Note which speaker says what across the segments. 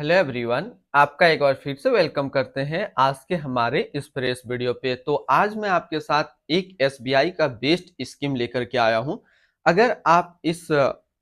Speaker 1: Hello everyone, आपका एक बार फिर से वेलकम करते हैं आज के हमारे इस फ्रेश वीडियो पे। तो आज मैं आपके साथ एक एसबीआई का बेस्ट स्कीम लेकर के आया हूं। अगर आप इस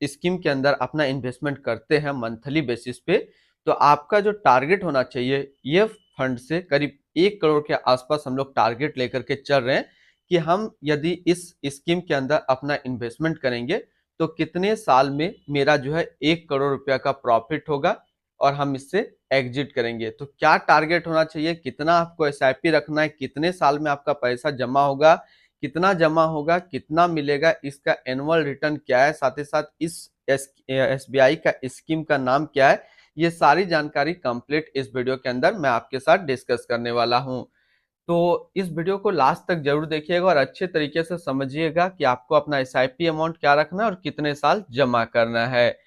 Speaker 1: स्कीम के अंदर अपना इन्वेस्टमेंट करते हैं मंथली बेसिस पे, तो आपका जो टारगेट होना चाहिए, ये फंड से करीब 1 करोड़ के आसपास हम लोग टारगेट लेकर के चल रहे हैं कि हम यदि इस स्कीम के अंदर अपना इन्वेस्टमेंट करेंगे तो कितने साल में मेरा जो है 1 करोड़ रुपया का प्रॉफिट होगा और हम इससे एग्जिट करेंगे। तो क्या टारगेट होना चाहिए, कितना आपको एसआईपी रखना है, कितने साल में आपका पैसा जमा होगा, कितना जमा होगा, कितना मिलेगा, इसका एनुअल रिटर्न क्या है, साथ ही साथ इस एसबीआई का स्कीम का नाम क्या है, ये सारी जानकारी कंप्लीट इस वीडियो के अंदर मैं आपके साथ डिस्कस करने वाला हूं। तो इस वीडियो को लास्ट तक जरूर देखिएगा और अच्छे तरीके से समझिएगा कि आपको अपना एसआईपी अमाउंट क्या रखना है और कितने साल जमा करना है।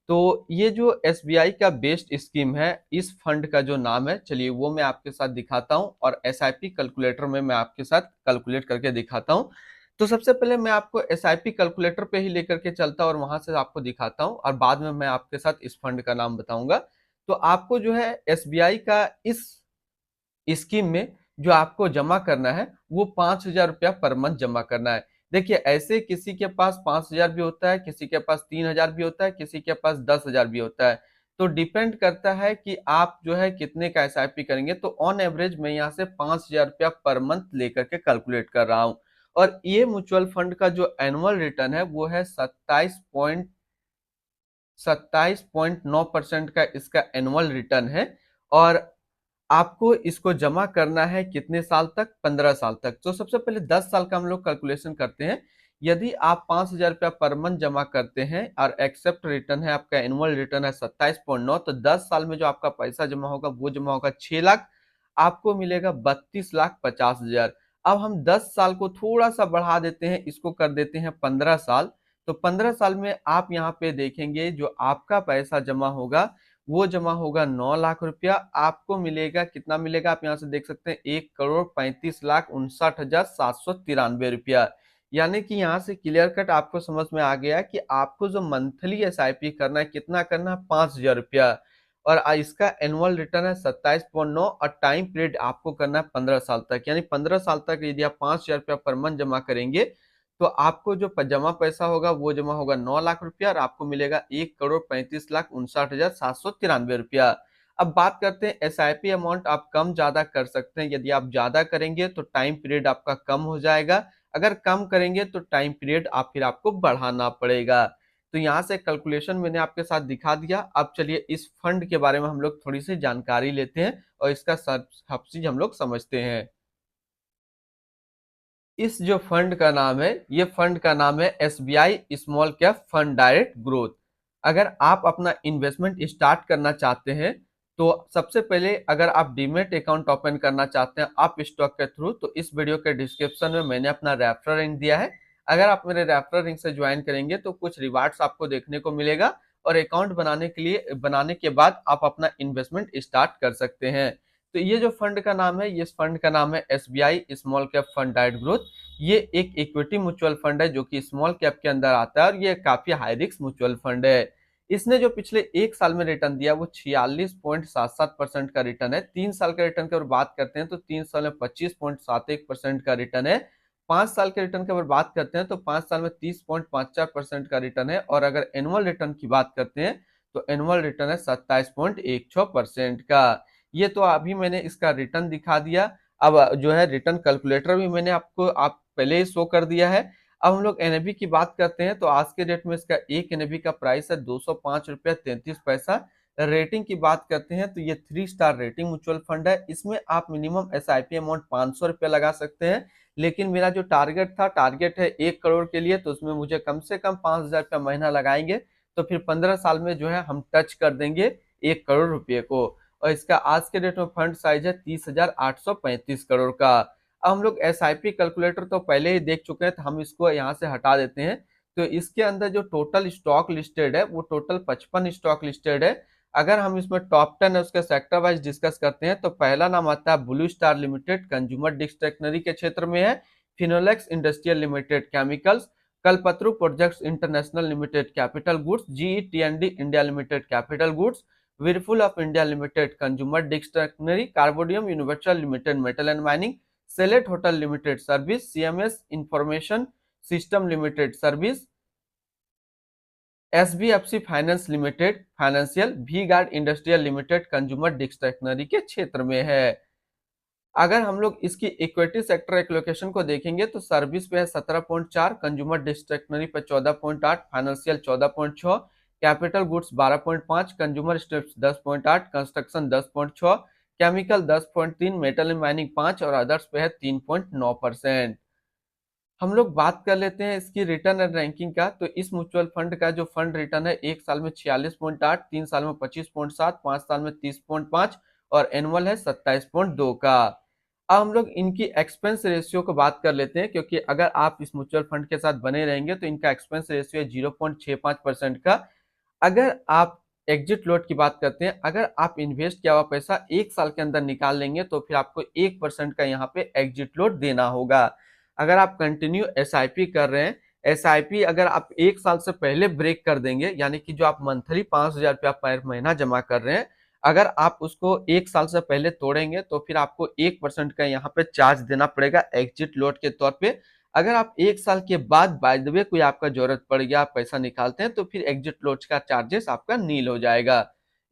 Speaker 1: तो ये जो एसबीआई का बेस्ट स्कीम है, इस फंड का जो नाम है, चलिए वो मैं आपके साथ दिखाता हूं और एसआईपी कैलकुलेटर में मैं आपके साथ कैलकुलेट करके दिखाता हूं। तो सबसे पहले मैं आपको एसआईपी कैलकुलेटर पे ही लेकर के चलता और वहां से आपको दिखाता हूं और बाद में मैं आपके साथ इस फंड का नाम बताऊंगा। तो आपको जो है एसबीआई का इस स्कीम में जो आपको जमा करना है वो 5,000 रुपया पर मंथ जमा करना है। देखिए, ऐसे किसी के पास 5,000 भी होता है, किसी के पास 3,000 भी होता है, किसी के पास 10,000 भी होता है। तो डिपेंड करता है कि आप जो है कितने का एसआईपी करेंगे। तो ऑन एवरेज मैं यहाँ से 5,000 रुपया पर मंथ लेकर के कैलकुलेट कर रहा हूँ। और ये म्यूचुअल फंड का जो एनुअल रिटर्न है वो है 27.9% का इसका एनुअल रिटर्न है। और आपको इसको जमा करना है कितने साल तक? 15 साल तक। तो सबसे पहले 10 साल का हम लोग कैलकुलेशन करते हैं। यदि आप 5,000 रुपया पर मंथ जमा करते हैं और एक्सेप्ट रिटर्न है, आपका एनुअल रिटर्न है 27.9, तो 10 साल में जो आपका पैसा जमा होगा वो जमा होगा 6 लाख। आपको मिलेगा 32,50,000। अब हम 10 साल को थोड़ा सा बढ़ा देते हैं, इसको कर देते हैं 15 साल। तो 15 साल में आप यहाँ पे देखेंगे जो आपका पैसा जमा होगा वो जमा होगा 9 लाख रुपया। आपको मिलेगा कितना? मिलेगा, आप यहाँ से देख सकते हैं, 1,35,59,793 रुपया। यानी कि यहाँ से क्लियर कट आपको समझ में आ गया कि आपको जो मंथली एसआईपी करना है, कितना करना है? 5,000 रुपया। और इसका एनुअल रिटर्न है 27.9 और टाइम पीरियड आपको करना है 15 साल तक। यानी 15 साल तक यदि आप 5,000 रुपया पर मंथ जमा करेंगे तो आपको जो जमा पैसा होगा वो जमा होगा 9 लाख रुपया और आपको मिलेगा 1,35,59,793 रुपया। अब बात करते हैं एसआईपी अमाउंट। आप कम ज्यादा कर सकते हैं। यदि आप ज्यादा करेंगे तो टाइम पीरियड आपका कम हो जाएगा, अगर कम करेंगे तो टाइम पीरियड फिर आपको बढ़ाना पड़ेगा। तो यहाँ से कैलकुलेशन मैंने आपके साथ दिखा दिया। अब चलिए इस फंड के बारे में हम लोग थोड़ी सी जानकारी लेते हैं और इसका सब सब चीज हम लोग समझते हैं। इस जो फंड का नाम है, ये फंड का नाम है SBI small cap fund direct growth. अगर आप अपना इन्वेस्टमेंट स्टार्ट करना चाहते हैं तो सबसे पहले अगर आप डीमेट अकाउंट ओपन करना चाहते हैं आप स्टॉक के थ्रू, तो इस वीडियो के डिस्क्रिप्शन में मैंने अपना रेफरल लिंक दिया है। अगर आप मेरे रेफरल लिंक से ज्वाइन करेंगे तो कुछ रिवार्ड्स आपको देखने को मिलेगा और अकाउंट बनाने के बाद आप अपना इन्वेस्टमेंट स्टार्ट कर सकते हैं। तो ये जो फंड का नाम है, ये फंड का नाम है SBI small cap fund direct growth. ये एक इक्विटी म्यूचुअल फंड है जो कि स्मॉल कैप के अंदर आता है और ये काफी हाई रिस्क म्यूचुअल फंड है। इसने जो पिछले 1 साल में रिटर्न दिया वो 46.77% का रिटर्न है। 3 साल के रिटर्न की अगर बात करते हैं तो 3 साल में 25.71% का रिटर्न है। 5 साल के रिटर्न की अगर बात करते हैं तो 5 साल में 30.54% का रिटर्न है। और अगर एनुअल रिटर्न की बात करते हैं तो एनुअल रिटर्न है 27.16% का। ये तो अभी मैंने इसका रिटर्न दिखा दिया। अब जो है रिटर्न कैलकुलेटर भी मैंने आपको पहले ही शो कर दिया है। अब हम लोग एनएबी की बात करते हैं तो आज के डेट में इसका एक एनएबी का प्राइस है 205 रुपया 33 पैसा। रेटिंग की बात करते हैं तो ये 3 स्टार रेटिंग म्यूचुअल फंड है। इसमें आप मिनिमम एसआईपी अमाउंट 500 रुपया लगा सकते हैं। लेकिन मेरा जो टारगेट है 1 करोड़ के लिए, तो उसमें मुझे कम से कम 5,000 रुपया महीना लगाएंगे तो फिर 15 साल में जो है हम टच कर देंगे 1 करोड़ रुपये को। और इसका आज के डेट में फंड साइज है 30,835 करोड़ का। अब हम लोग एसआईपी कैलकुलेटर तो पहले ही देख चुके हैं तो हम इसको यहाँ से हटा देते हैं। तो इसके अंदर जो टोटल स्टॉक लिस्टेड है वो टोटल 55 स्टॉक लिस्टेड है। अगर हम इसमें टॉप 10 है उसके सेक्टर वाइज डिस्कस करते हैं तो पहला नाम आता है Blue Star limited, consumer discretionary के क्षेत्र में है। Finolex industrial limited chemicals, Kalpataru projects international limited capital goods, GE T and D India limited capital goods, Whirlpool of India Limited Consumer Dictionary, Carbodium Universal Limited Metal and Mining, Select Hotel Limited Service, CMS Information System Limited Service, SBFC finance limited financial, V Guard industrial limited consumer dictionary के क्षेत्र में है। अगर हम लोग इसकी equity sector allocation को देखेंगे तो सर्विस पे है 17.4, कंज्यूमर डिस्क्रिशनरी पे 14.8, financial 14.6, capital goods 12.5, consumer steps 10.8, construction 10.6, chemical 10.3, metal and mining 5 और अदर्स पे है 3.9%। हम लोग बात कर लेते हैं इसकी रिटर्न एंड रैंकिंग का। तो इस म्यूचुअल फंड का जो फंड रिटर्न है 1 साल में 46.8, 3 साल में 25.7, 5 साल में 30.5 और एनुअल है 27.2 का। अब हम लोग इनकी एक्सपेंस रेशियो को बात कर लेते हैं, क्योंकि अगर आप इस म्यूचुअल फंड के साथ बने रहेंगे तो इनका एक्सपेंस रेशियो है 0.65% का। अगर आप एग्जिट लोड की बात करते हैं, अगर आप इन्वेस्ट किया हुआ पैसा 1 साल के अंदर निकाल लेंगे तो फिर आपको 1% का यहाँ पे एग्जिट लोड देना होगा। अगर आप कंटिन्यू एसआईपी कर रहे हैं, एसआईपी अगर आप 1 साल से पहले ब्रेक कर देंगे, यानी कि जो आप मंथली 5,000 रुपया पर महीना जमा कर रहे हैं, अगर आप उसको 1 साल से पहले तोड़ेंगे तो फिर आपको 1% का यहाँ पे चार्ज देना पड़ेगा एग्जिट लोड के तौर पे। अगर आप 1 साल के बाद बाय द वे कोई आपका जरूरत पड़ गया, आप पैसा निकालते हैं तो फिर एग्जिट लोड का चार्जेस आपका नील हो जाएगा।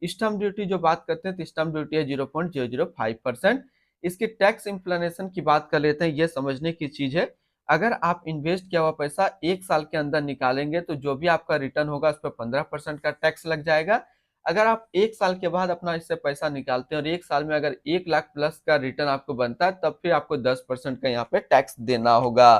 Speaker 1: स्टैम्प ड्यूटी जो बात करते हैं तो स्टैम्प ड्यूटी है 0.005%। इसकी टैक्स इंप्लेनेशन की बात कर लेते हैं, ये समझने की चीज है। अगर आप इन्वेस्ट किया हुआ पैसा 1 साल के अंदर निकालेंगे तो जो भी आपका रिटर्न होगा उस पर 15% का टैक्स लग जाएगा। अगर आप 1 साल के बाद अपना इससे पैसा निकालते हैं और 1 साल में अगर 1 लाख प्लस का रिटर्न आपको बनता है तब फिर आपको 10% का यहाँ पे टैक्स देना होगा।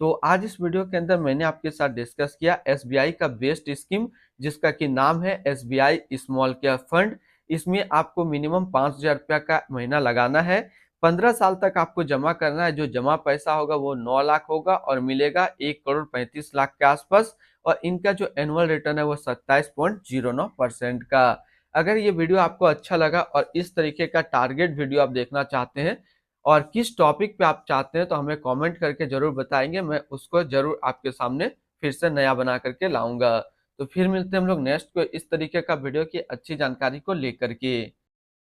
Speaker 1: तो आज इस वीडियो के अंदर मैंने आपके साथ डिस्कस किया एसबीआई का बेस्ट स्कीम, जिसका कि नाम है एसबीआई स्मॉल कैप फंड। इसमें आपको मिनिमम 5,000 रुपया का महीना लगाना है, 15 साल तक आपको जमा करना है। जो जमा पैसा होगा वो 9 लाख होगा और मिलेगा 1,35,00,000 के आसपास। और इनका जो एनुअल रिटर्न है वो 27.09% का। अगर ये वीडियो आपको अच्छा लगा और इस तरीके का टारगेट वीडियो आप देखना चाहते हैं और किस टॉपिक पे आप चाहते हैं तो हमें कमेंट करके जरूर बताएंगे, मैं उसको जरूर आपके सामने फिर से नया बना करके लाऊंगा। तो फिर मिलते हैं हम लोग नेक्स्ट को इस तरीके का वीडियो की अच्छी जानकारी को लेकर के।